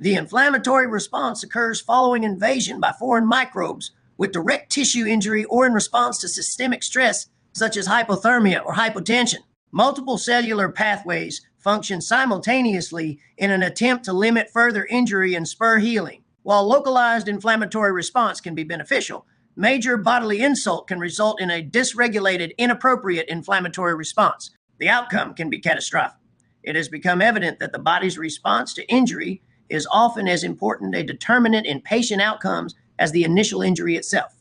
The inflammatory response occurs following invasion by foreign microbes with direct tissue injury or in response to systemic stress such as hypothermia or hypotension. Multiple cellular pathways function simultaneously in an attempt to limit further injury and spur healing. While localized inflammatory response can be beneficial, major bodily insult can result in a dysregulated, inappropriate inflammatory response. The outcome can be catastrophic. It has become evident that the body's response to injury is often as important a determinant in patient outcomes as the initial injury itself.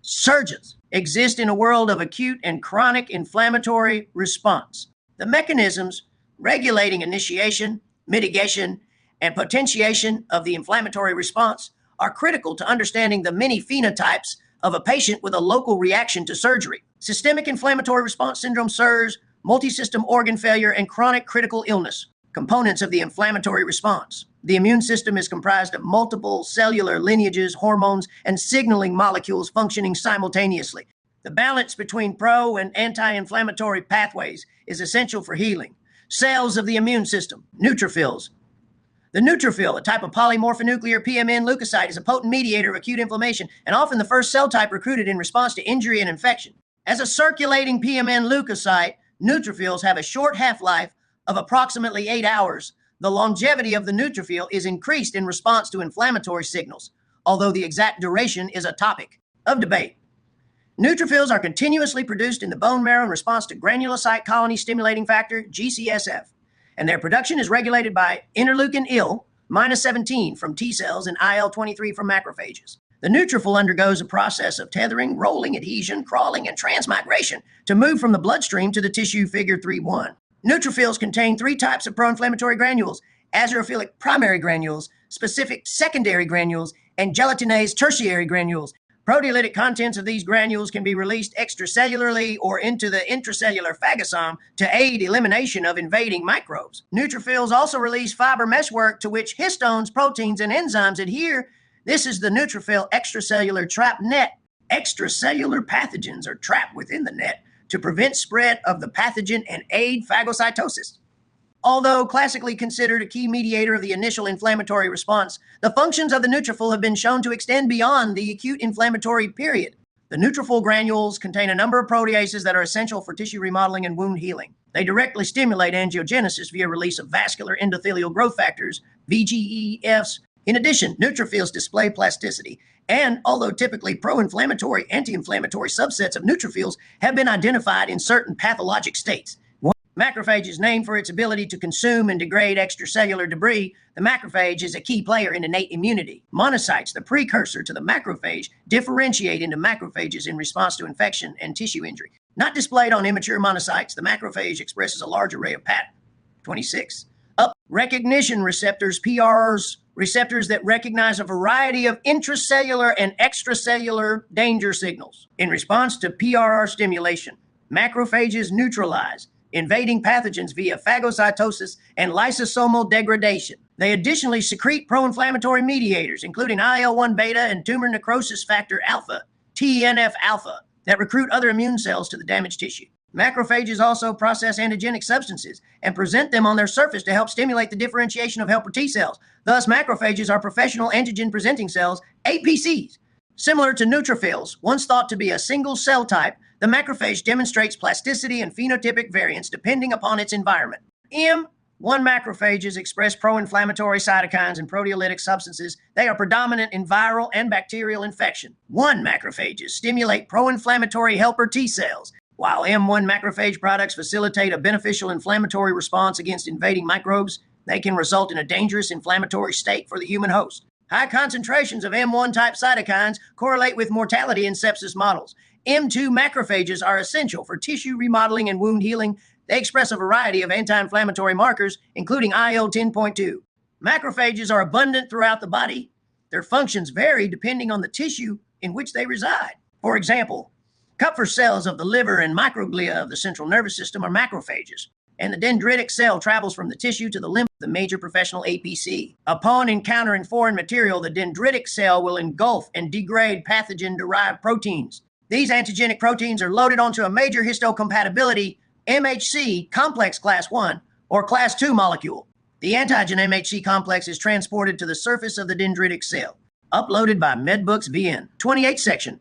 Surgeons exist in a world of acute and chronic inflammatory response. The mechanisms regulating initiation, mitigation, and potentiation of the inflammatory response are critical to understanding the many phenotypes of a patient with a local reaction to surgery. Systemic inflammatory response syndrome, SIRS, multisystem organ failure, and chronic critical illness. Components of the inflammatory response. The immune system is comprised of multiple cellular lineages, hormones, and signaling molecules functioning simultaneously. The balance between pro and anti-inflammatory pathways is essential for healing. Cells of the immune system, neutrophils. The neutrophil, a type of polymorphonuclear PMN leukocyte, is a potent mediator of acute inflammation and often the first cell type recruited in response to injury and infection. As a circulating PMN leukocyte, neutrophils have a short half-life of approximately 8 hours. The longevity of the neutrophil is increased in response to inflammatory signals, although the exact duration is a topic of debate. Neutrophils are continuously produced in the bone marrow in response to granulocyte colony stimulating factor, GCSF, and their production is regulated by interleukin-17 from T cells and IL-23 from macrophages. The neutrophil undergoes a process of tethering, rolling, adhesion, crawling, and transmigration to move from the bloodstream to the tissue, figure 3.1. Neutrophils contain 3 types of pro-inflammatory granules: azurophilic primary granules, specific secondary granules, and gelatinase tertiary granules. Proteolytic contents of these granules can be released extracellularly or into the intracellular phagosome to aid elimination of invading microbes. Neutrophils also release fiber meshwork to which histones, proteins, and enzymes adhere. This is the neutrophil extracellular trap net. Extracellular pathogens are trapped within the net to prevent spread of the pathogen and aid phagocytosis. Although classically considered a key mediator of the initial inflammatory response, the functions of the neutrophil have been shown to extend beyond the acute inflammatory period. The neutrophil granules contain a number of proteases that are essential for tissue remodeling and wound healing. They directly stimulate angiogenesis via release of vascular endothelial growth factors, VGEFs. In addition, neutrophils display plasticity, and although typically pro-inflammatory, anti-inflammatory subsets of neutrophils have been identified in certain pathologic states. Macrophage is named for its ability to consume and degrade extracellular debris. The macrophage is a key player in innate immunity. Monocytes, the precursor to the macrophage, differentiate into macrophages in response to infection and tissue injury. Not displayed on immature monocytes, the macrophage expresses a large array of patterns. 26. Recognition receptors, PRs, receptors that recognize a variety of intracellular and extracellular danger signals. In response to PRR stimulation, macrophages neutralize invading pathogens via phagocytosis and lysosomal degradation. They additionally secrete pro-inflammatory mediators, including IL-1 beta and tumor necrosis factor alpha, TNF-alpha, that recruit other immune cells to the damaged tissue. Macrophages also process antigenic substances and present them on their surface to help stimulate the differentiation of helper T cells. Thus, macrophages are professional antigen-presenting cells, APCs. Similar to neutrophils, once thought to be a single cell type, the macrophage demonstrates plasticity and phenotypic variance depending upon its environment. M1 macrophages express pro-inflammatory cytokines and proteolytic substances. They are predominant in viral and bacterial infection. 1 macrophages stimulate pro-inflammatory helper T cells. While M1 macrophage products facilitate a beneficial inflammatory response against invading microbes, they can result in a dangerous inflammatory state for the human host. High concentrations of M1 type cytokines correlate with mortality in sepsis models. M2 macrophages are essential for tissue remodeling and wound healing. They express a variety of anti-inflammatory markers, including IL-10.2. Macrophages are abundant throughout the body. Their functions vary depending on the tissue in which they reside. For example, Kupffer cells of the liver and microglia of the central nervous system are macrophages, and the dendritic cell travels from the tissue to the lymph, the major professional APC. Upon encountering foreign material, the dendritic cell will engulf and degrade pathogen-derived proteins. These antigenic proteins are loaded onto a major histocompatibility MHC complex class 1 or class 2 molecule. The antigen MHC complex is transported to the surface of the dendritic cell, uploaded by MedBooks VN. 28 section,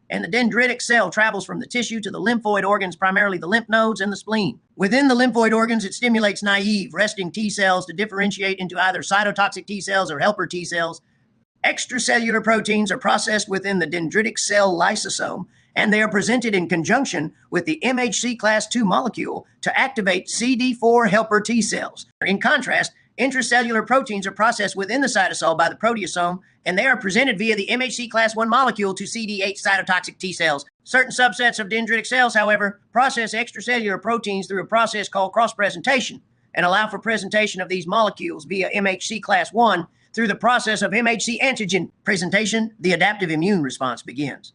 and the dendritic cell travels from the tissue to the lymphoid organs, primarily the lymph nodes and the spleen. Within the lymphoid organs, it stimulates naive, resting T cells to differentiate into either cytotoxic T cells or helper T cells. Extracellular proteins are processed within the dendritic cell lysosome, and they are presented in conjunction with the MHC class II molecule to activate CD4 helper T cells. In contrast, intracellular proteins are processed within the cytosol by the proteasome, and they are presented via the MHC class I molecule to CD8 cytotoxic T cells. Certain subsets of dendritic cells, however, process extracellular proteins through a process called cross-presentation and allow for presentation of these molecules via MHC class I through the process of MHC antigen presentation. The adaptive immune response begins.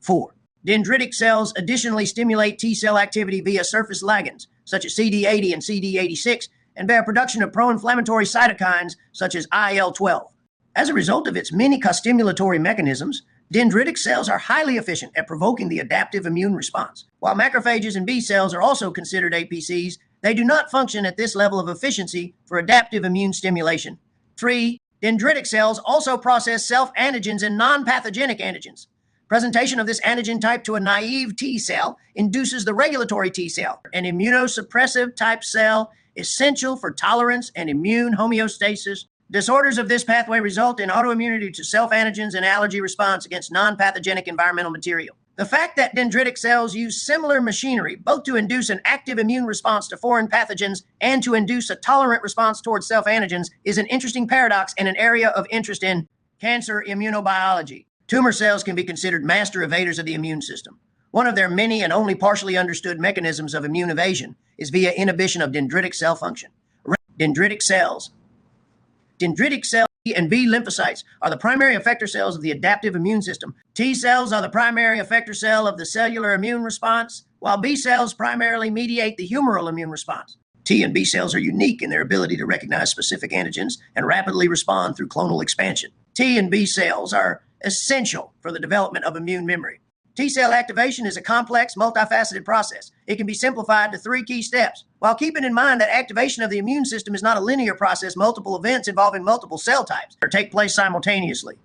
4. Dendritic cells additionally stimulate T cell activity via surface ligands, such as CD80 and CD86, and via production of pro-inflammatory cytokines, such as IL-12. As a result of its many costimulatory mechanisms, dendritic cells are highly efficient at provoking the adaptive immune response. While macrophages and B cells are also considered APCs, they do not function at this level of efficiency for adaptive immune stimulation. 3. Dendritic cells also process self-antigens and non-pathogenic antigens. Presentation of this antigen type to a naive T cell induces the regulatory T cell, an immunosuppressive type cell essential for tolerance and immune homeostasis. Disorders of this pathway result in autoimmunity to self-antigens and allergy response against non-pathogenic environmental material. The fact that dendritic cells use similar machinery both to induce an active immune response to foreign pathogens and to induce a tolerant response towards self-antigens is an interesting paradox and an area of interest in cancer immunobiology. Tumor cells can be considered master evaders of the immune system. One of their many and only partially understood mechanisms of immune evasion is via inhibition of dendritic cell function. Dendritic cells and B lymphocytes are the primary effector cells of the adaptive immune system. T cells are the primary effector cell of the cellular immune response, while B cells primarily mediate the humoral immune response. T and B cells are unique in their ability to recognize specific antigens and rapidly respond through clonal expansion. T and B cells are essential for the development of immune memory. T cell activation is a complex, multifaceted process. It can be simplified to 3 key steps. While keeping in mind that activation of the immune system is not a linear process, multiple events involving multiple cell types take place simultaneously.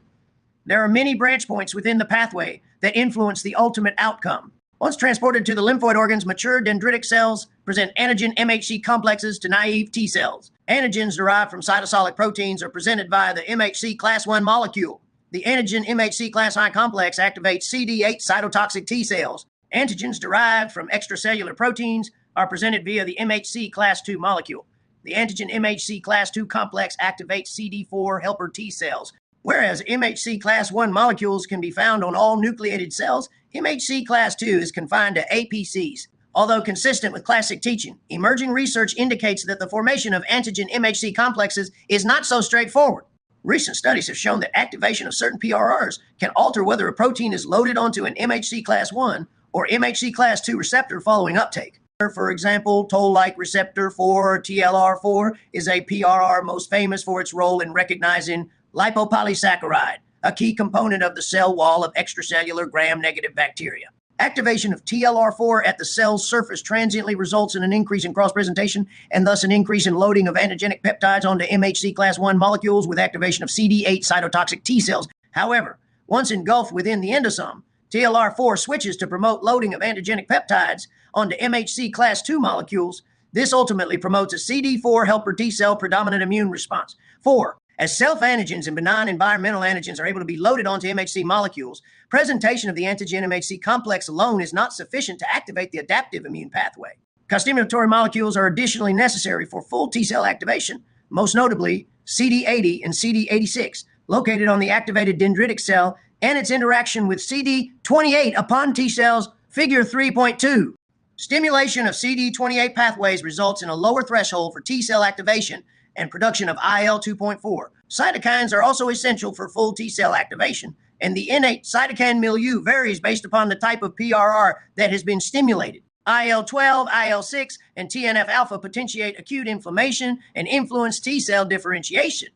There are many branch points within the pathway that influence the ultimate outcome. Once transported to the lymphoid organs, mature dendritic cells present antigen MHC complexes to naive T cells. Antigens derived from cytosolic proteins are presented via the MHC class I molecule. The antigen MHC class I complex activates CD8 cytotoxic T cells. Antigens derived from extracellular proteins are presented via the MHC class II molecule. The antigen MHC class II complex activates CD4 helper T cells. Whereas MHC class I molecules can be found on all nucleated cells, MHC class II is confined to APCs. Although consistent with classic teaching, emerging research indicates that the formation of antigen MHC complexes is not so straightforward. Recent studies have shown that activation of certain PRRs can alter whether a protein is loaded onto an MHC class I or MHC class II receptor following uptake. For example, toll-like receptor 4 or TLR4 is a PRR most famous for its role in recognizing lipopolysaccharide, a key component of the cell wall of extracellular gram-negative bacteria. Activation of TLR4 at the cell's surface transiently results in an increase in cross-presentation and thus an increase in loading of antigenic peptides onto MHC class I molecules with activation of CD8 cytotoxic T cells. However, once engulfed within the endosome, TLR4 switches to promote loading of antigenic peptides onto MHC class II molecules. This ultimately promotes a CD4 helper T cell predominant immune response. 4. As self-antigens and benign environmental antigens are able to be loaded onto MHC molecules, presentation of the antigen MHC complex alone is not sufficient to activate the adaptive immune pathway. Costimulatory molecules are additionally necessary for full T cell activation, most notably CD80 and CD86, located on the activated dendritic cell, and its interaction with CD28 upon T cells, figure 3.2. Stimulation of CD28 pathways results in a lower threshold for T cell activation and production of IL-2.4. Cytokines are also essential for full T cell activation, and the innate cytokine milieu varies based upon the type of PRR that has been stimulated. IL-12, IL-6, and TNF-alpha potentiate acute inflammation and influence T cell differentiation.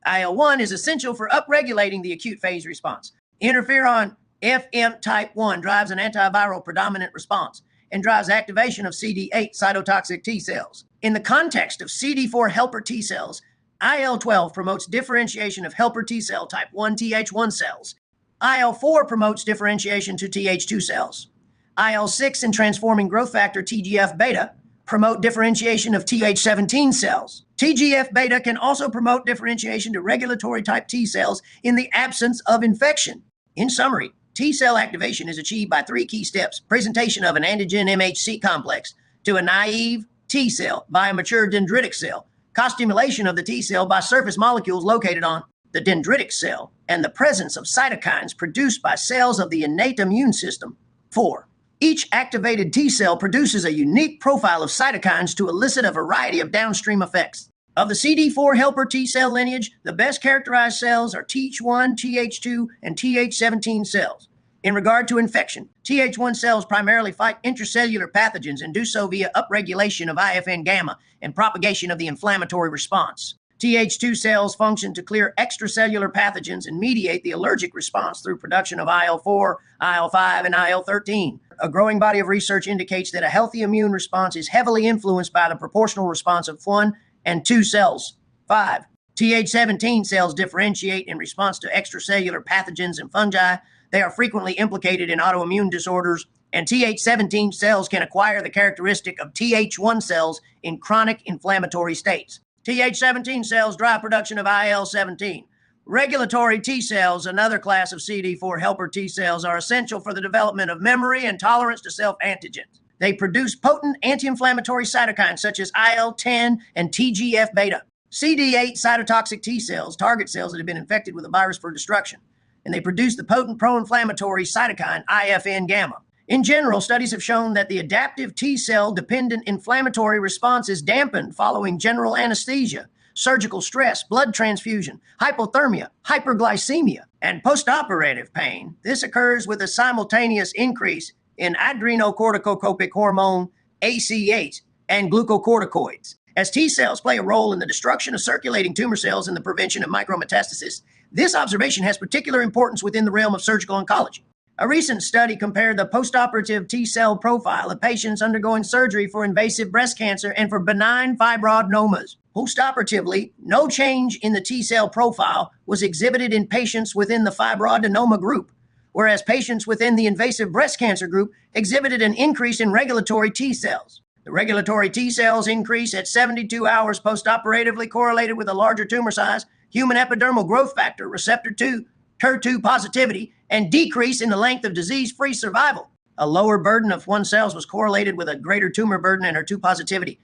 IL-1 is essential for upregulating the acute phase response. Interferon FM type 1 drives an antiviral predominant response. and drives activation of CD8 cytotoxic T cells. In the context of CD4 helper T cells, IL-12 promotes differentiation of helper T cell type 1 Th1 cells. IL-4 promotes differentiation to Th2 cells. IL-6 and transforming growth factor TGF-beta promote differentiation of Th17 cells. TGF-beta can also promote differentiation to regulatory type T cells in the absence of infection. In summary, T cell activation is achieved by three key steps: presentation of an antigen MHC complex to a naive T cell by a mature dendritic cell, co-stimulation of the T cell by surface molecules located on the dendritic cell, and the presence of cytokines produced by cells of the innate immune system. 4. Each activated T cell produces a unique profile of cytokines to elicit a variety of downstream effects. Of the CD4 helper T cell lineage, the best characterized cells are Th1, Th2, and Th17 cells. In regard to infection, Th1 cells primarily fight intracellular pathogens and do so via upregulation of IFN gamma and propagation of the inflammatory response. Th2 cells function to clear extracellular pathogens and mediate the allergic response through production of IL-4, IL-5, and IL-13. A growing body of research indicates that a healthy immune response is heavily influenced by the proportional response of 1 and 2 cells. 5. Th17 cells differentiate in response to extracellular pathogens and fungi. They are frequently implicated in autoimmune disorders, and Th17 cells can acquire the characteristic of Th1 cells in chronic inflammatory states. Th17 cells drive production of IL-17. Regulatory T cells, another class of CD4 helper T cells, are essential for the development of memory and tolerance to self-antigens. They produce potent anti-inflammatory cytokines such as IL-10 and TGF-beta. CD8 cytotoxic T cells target cells that have been infected with a virus for destruction, and they produce the potent pro-inflammatory cytokine IFN gamma. In general, studies have shown that the adaptive T cell dependent inflammatory response is dampened following general anesthesia, surgical stress, blood transfusion, hypothermia, hyperglycemia, and postoperative pain. This occurs with a simultaneous increase in adrenocorticotropic hormone, ACH, and glucocorticoids. As T cells play a role in the destruction of circulating tumor cells and the prevention of micrometastasis, this observation has particular importance within the realm of surgical oncology. A recent study compared the postoperative T cell profile of patients undergoing surgery for invasive breast cancer and for benign fibroadenomas. Postoperatively, no change in the T cell profile was exhibited in patients within the fibroadenoma group, whereas patients within the invasive breast cancer group exhibited an increase in regulatory T cells. The regulatory T cells increase at 72 hours postoperatively correlated with a larger tumor size, human epidermal growth factor, receptor 2, HER2 positivity, and decrease in the length of disease-free survival. A lower burden of 1 cells was correlated with a greater tumor burden and HER2 positivity.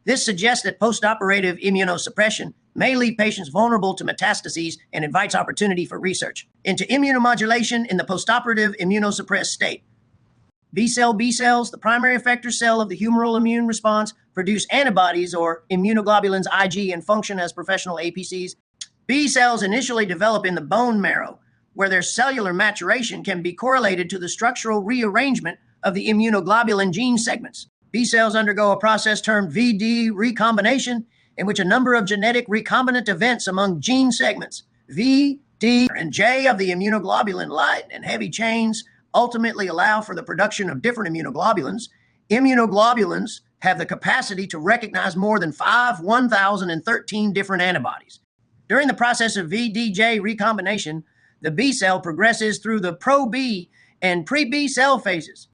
This suggests that postoperative immunosuppression may leave patients vulnerable to metastases and invites opportunity for research into immunomodulation in the postoperative immunosuppressed state. B cells, the primary effector cell of the humoral immune response, produce antibodies or immunoglobulins IG and function as professional APCs. B cells initially develop in the bone marrow, where their cellular maturation can be correlated to the structural rearrangement of the immunoglobulin gene segments. B cells undergo a process termed VD recombination, in which a number of genetic recombinant events among gene segments, V, D, and J of the immunoglobulin light and heavy chains, ultimately allow for the production of different immunoglobulins. Immunoglobulins have the capacity to recognize more than 1,013 different antibodies. During the process of VDJ recombination, the B cell progresses through the pro-B and pre-B cell phases.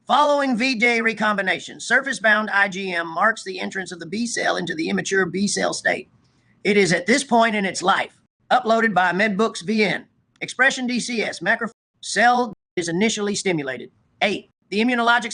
Following VD recombination, surface-bound IgM marks the entrance of the B cell into the immature B cell state. It is at this point in its life, uploaded by MedBooks VN. Expression DCS, macrophage cell is initially stimulated. 8. The immunologic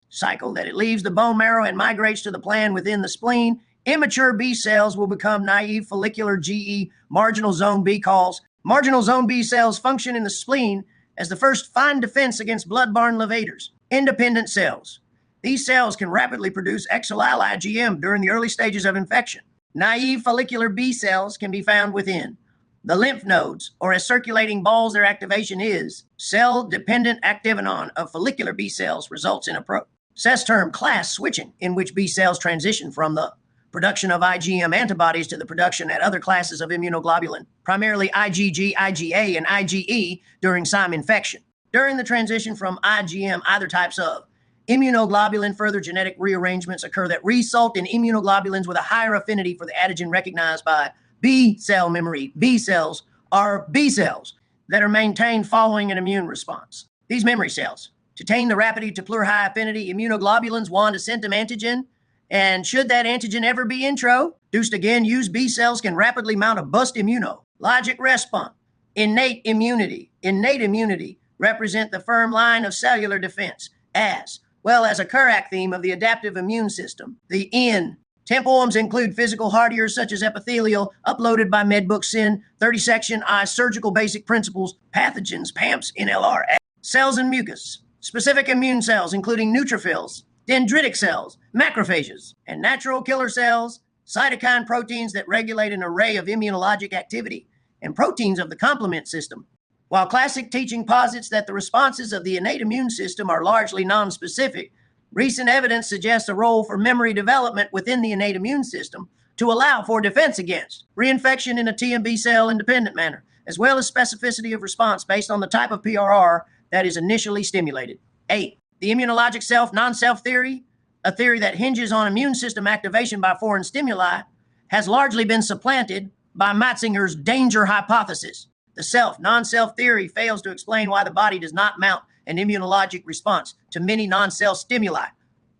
cycle that it leaves the bone marrow and migrates to the plan within the spleen. Immature B cells will become naive follicular GE marginal zone B calls. Marginal zone B cells function in the spleen as the first fine defense against blood-borne levators. Independent cells. These cells can rapidly produce XLIL IgM during the early stages of infection. Naive follicular B cells can be found within the lymph nodes, or as circulating balls their activation is. Cell-dependent activinon of follicular B cells results in a process termed class switching, in which B cells transition from the production of IgM antibodies to the production at other classes of immunoglobulin, primarily IgG, IgA, and IgE during SIME infection. During the transition from IgM, either types of Immunoglobulin further genetic rearrangements occur that result in immunoglobulins with a higher affinity for the antigen recognized by B cell memory. B cells are B cells that are maintained following an immune response. These memory cells attain the rapidity to plur high affinity immunoglobulins want to send them antigen, and should that antigen ever be introduced again, used B cells can rapidly mount a bust immunologic response. Innate immunity represent the firm line of cellular defense, as well as a Kurak theme of the adaptive immune system. The N. 10 poems include physical hardiers such as epithelial, uploaded by MedBook Sin, 30-section I, surgical basic principles, pathogens, PAMPs, NLR, cells and mucus, specific immune cells including neutrophils, dendritic cells, macrophages, and natural killer cells, cytokine proteins that regulate an array of immunologic activity, and proteins of the complement system. While classic teaching posits that the responses of the innate immune system are largely nonspecific, recent evidence suggests a role for memory development within the innate immune system to allow for defense against reinfection in a T and B cell independent manner, as well as specificity of response based on the type of PRR that is initially stimulated. 8. The immunologic self-non-self theory, a theory that hinges on immune system activation by foreign stimuli, has largely been supplanted by Matzinger's danger hypothesis. The self-non-self theory fails to explain why the body does not mount an immunologic response to many non-cell stimuli,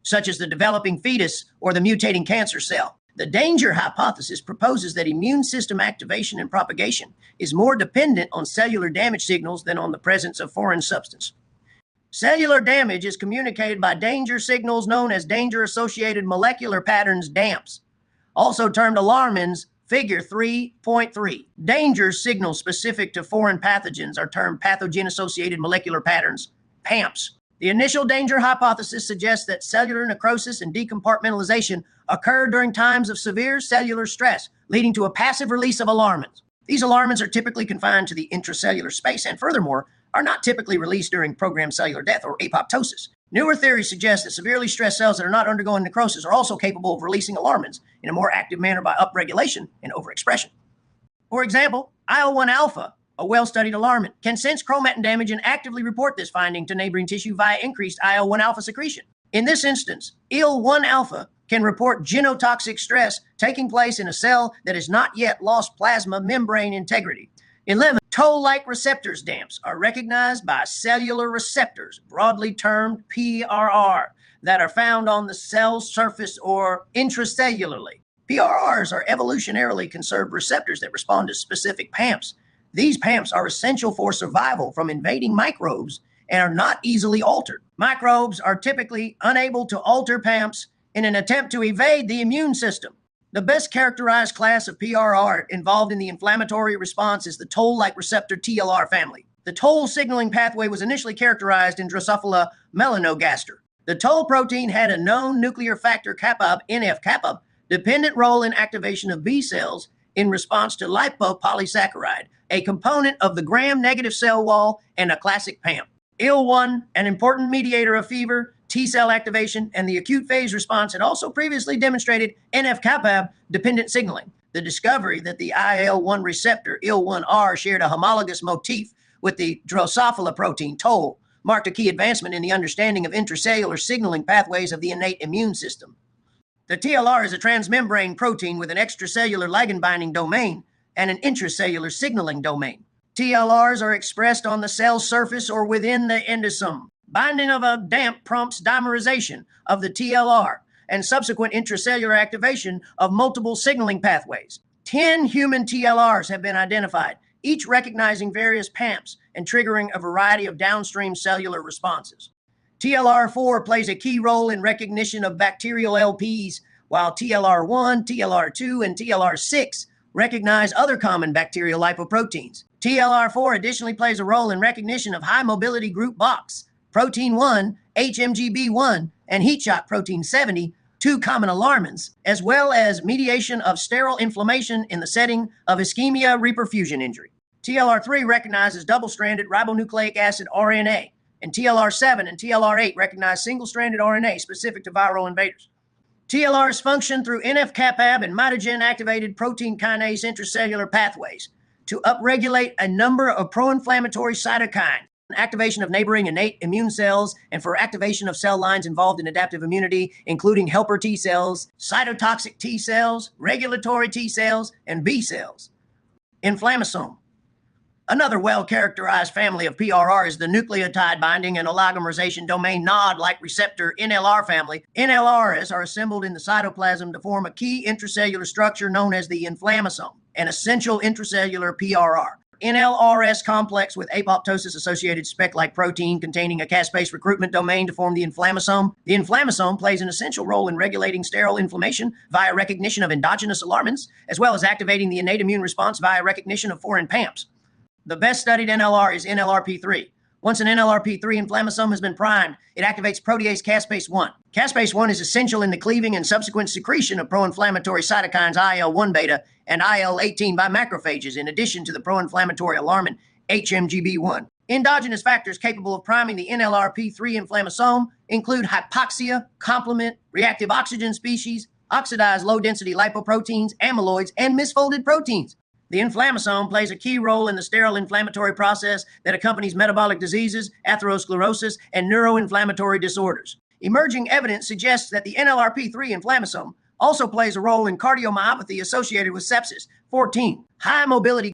such as the developing fetus or the mutating cancer cell. The danger hypothesis proposes that immune system activation and propagation is more dependent on cellular damage signals than on the presence of foreign substance. Cellular damage is communicated by danger signals known as danger-associated molecular patterns, DAMPs, also termed alarmins. Figure 3.3. Danger signals specific to foreign pathogens are termed pathogen-associated molecular patterns, PAMPs. The initial danger hypothesis suggests that cellular necrosis and decompartmentalization occur during times of severe cellular stress, leading to a passive release of alarmins. These alarmins are typically confined to the intracellular space and, furthermore, are not typically released during programmed cellular death or apoptosis. Newer theories suggest that severely stressed cells that are not undergoing necrosis are also capable of releasing alarmins in a more active manner by upregulation and overexpression. For example, IL-1 alpha, a well-studied alarmin, can sense chromatin damage and actively report this finding to neighboring tissue via increased IL-1 alpha secretion. In this instance, IL-1 alpha can report genotoxic stress taking place in a cell that has not yet lost plasma membrane integrity. 11. Toll-like receptors, DAMPs, are recognized by cellular receptors, broadly termed PRR, that are found on the cell surface or intracellularly. PRRs are evolutionarily conserved receptors that respond to specific PAMPs. These PAMPs are essential for survival from invading microbes and are not easily altered. Microbes are typically unable to alter PAMPs in an attempt to evade the immune system. The best characterized class of PRR involved in the inflammatory response is the toll-like receptor TLR family. The toll signaling pathway was initially characterized in Drosophila melanogaster. The toll protein had a known nuclear factor kappa, NF-kappa, dependent role in activation of B cells in response to lipopolysaccharide, a component of the gram-negative cell wall and a classic PAMP. IL-1, an important mediator of fever, T-cell activation, and the acute phase response had also previously demonstrated NF-kappa dependent signaling. The discovery that the IL-1 receptor, IL-1R, shared a homologous motif with the Drosophila protein, toll, marked a key advancement in the understanding of intracellular signaling pathways of the innate immune system. The TLR is a transmembrane protein with an extracellular ligand-binding domain and an intracellular signaling domain. TLRs are expressed on the cell surface or within the endosome. Binding of a DAMP prompts dimerization of the TLR and subsequent intracellular activation of multiple signaling pathways. 10 human TLRs have been identified, each recognizing various PAMPs and triggering a variety of downstream cellular responses. TLR4 plays a key role in recognition of bacterial LPs, while TLR1, TLR2, and TLR6 recognize other common bacterial lipoproteins. TLR4 additionally plays a role in recognition of high mobility group box, protein 1, HMGB1, and heat shock protein 70, two common alarmins, as well as mediation of sterile inflammation in the setting of ischemia reperfusion injury. TLR3 recognizes double-stranded ribonucleic acid RNA, and TLR7 and TLR8 recognize single-stranded RNA specific to viral invaders. TLRs function through NF-kappa and mitogen-activated protein kinase intracellular pathways to upregulate a number of pro-inflammatory cytokines, activation of neighboring innate immune cells, and for activation of cell lines involved in adaptive immunity, including helper T cells, cytotoxic T cells, regulatory T cells, and B cells. Inflammasome. Another well-characterized family of PRR is the nucleotide binding and oligomerization domain NOD-like receptor NLR family. NLRs are assembled in the cytoplasm to form a key intracellular structure known as the inflammasome, an essential intracellular PRR. NLRS complex with apoptosis-associated speck-like protein containing a caspase recruitment domain to form the inflammasome. The inflammasome plays an essential role in regulating sterile inflammation via recognition of endogenous alarmins, as well as activating the innate immune response via recognition of foreign PAMPs. The best studied NLR is NLRP3. Once an NLRP3 inflammasome has been primed, it activates protease caspase-1. Caspase-1 is essential in the cleaving and subsequent secretion of pro-inflammatory cytokines IL-1 beta and IL-18 by macrophages, in addition to the pro-inflammatory alarmin HMGB1. Endogenous factors capable of priming the NLRP3 inflammasome include hypoxia, complement, reactive oxygen species, oxidized low-density lipoproteins, amyloids, and misfolded proteins. The inflammasome plays a key role in the sterile inflammatory process that accompanies metabolic diseases, atherosclerosis, and neuroinflammatory disorders. Emerging evidence suggests that the NLRP3 inflammasome also plays a role in cardiomyopathy associated with sepsis. 14. High mobility